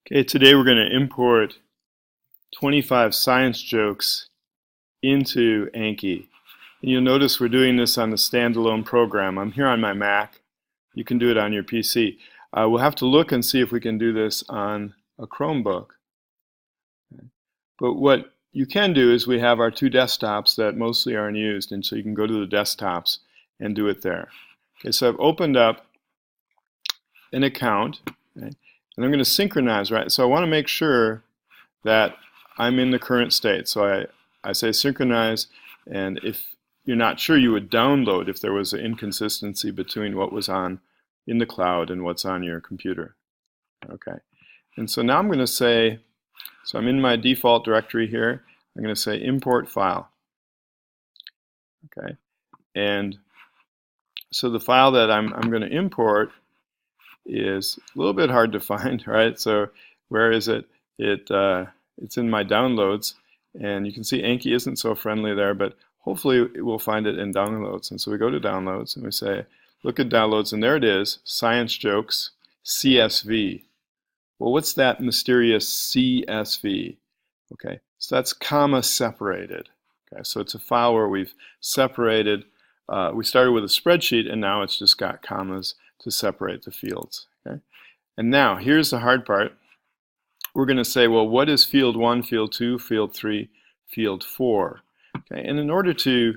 Okay, today we're going to import 25 science jokes into Anki. And you'll notice we're doing this on the standalone program. I'm here on my Mac. You can do it on your PC. We'll have to look and see if we can do this on a Chromebook. But what you can do is we have our two desktops that mostly aren't used, and so you can go to the desktops and do it there. Okay, so I've opened up an account. Okay, and I'm going to synchronize, right? So I want to make sure that I'm in the current state. So I say synchronize, and if you're not sure, you would download if there was an inconsistency between what was on in the cloud and what's on your computer. Okay, and so now I'm going to say, so I'm in my default directory here. I'm going to say import file. Okay, and so the file that I'm going to import is a little bit hard to find, right? So where is it? It's in my downloads, and you can see Anki isn't so friendly there, but hopefully we'll find it in downloads. And so we go to downloads and we say, look at downloads, and there it is, Science Jokes CSV. Well, what's that mysterious CSV? Okay, so that's comma separated. Okay, so it's a file where we've separated. We started with a spreadsheet, and now it's just got commas to separate the fields. Okay? And now here's the hard part. We're going to say, well, what is field 1, field 2, field 3, field 4? Okay? And in order to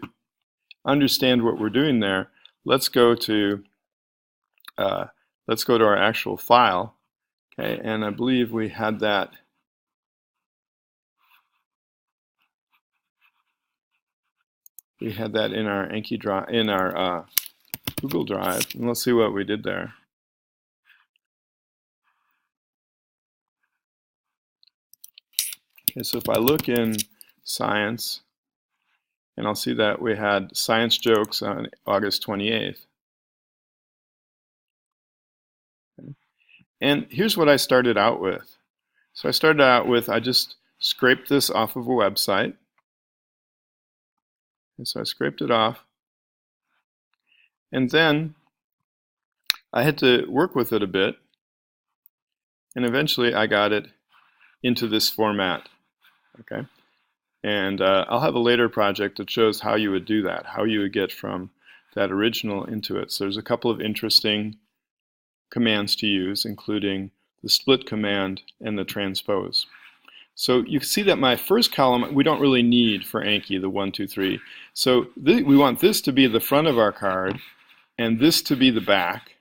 understand what we're doing there, let's go to our actual file. Okay? And I believe we had that. We had that in our Anki drive, in our Google Drive, and let's see what we did there. Okay, so if I look in science, and I'll see that we had science jokes on August 28th. Okay. And here's what I started out with. So I started out with, I just scraped this off of a website. And so I scraped it off. And then I had to work with it a bit. And eventually I got it into this format. Okay. And I'll have a later project that shows how you would do that, how you would get from that original into it. So there's a couple of interesting commands to use, including the split command and the transpose. So you can see that my first column we don't really need for Anki, the 1, 2, 3. So we want this to be the front of our card and this to be the back,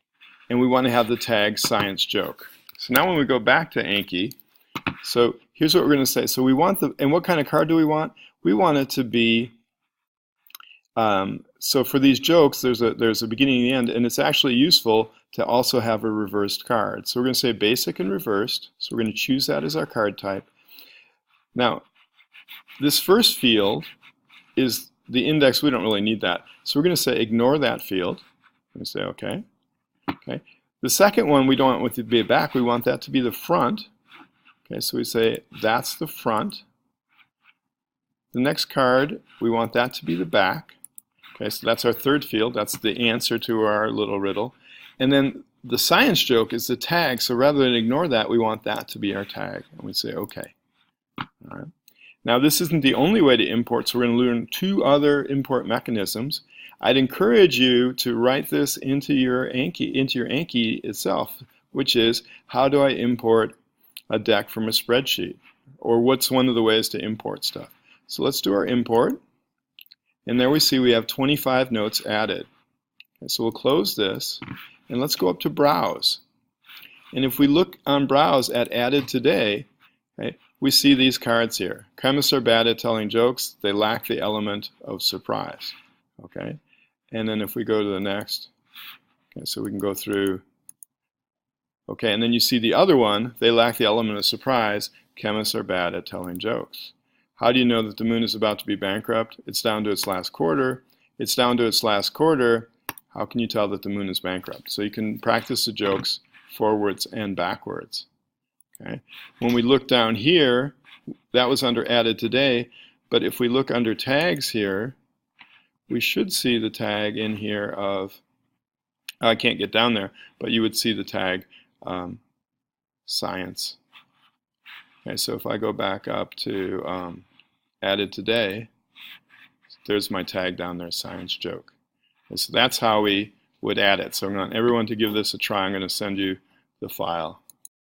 and we want to have the tag science joke. So now when we go back to Anki, so here's what we're going to say. So we want and what kind of card do we want? We want it to be, so for these jokes, there's a beginning and the end, and it's actually useful to also have a reversed card. So we're going to say basic and reversed. So we're going to choose that as our card type. Now, this first field is the index. We don't really need that. So we're going to say ignore that field. I'm going to say okay. Okay. The second one we don't want it to be back. We want that to be the front. Okay, so we say that's the front. The next card, we want that to be the back. Okay, so that's our third field. That's the answer to our little riddle. And then the science joke is the tag, so rather than ignore that, we want that to be our tag. And we say okay. All right. Now this isn't the only way to import, so we're going to learn two other import mechanisms. I'd encourage you to write this into your Anki itself, which is, how do I import a deck from a spreadsheet? Or what's one of the ways to import stuff? So let's do our import. And there we see we have 25 notes added. Okay, so we'll close this, and let's go up to Browse. And if we look on Browse at Added Today, okay, we see these cards here. Chemists are bad at telling jokes. They lack the element of surprise. Okay, and then if we go to the next, okay, so we can go through. Okay, and then you see the other one. They lack the element of surprise. Chemists are bad at telling jokes. How do you know that the moon is about to be bankrupt? It's down to its last quarter. It's down to its last quarter. How can you tell that the moon is bankrupt? So you can practice the jokes forwards and backwards. Okay. When we look down here, that was under Added Today, but if we look under tags here, we should see the tag in here of, I can't get down there, but you would see the tag science Okay, so if I go back up to added today, there's my tag down there, science joke. And so that's how we would add it. So I want everyone to give this a try. I'm going to send you the file.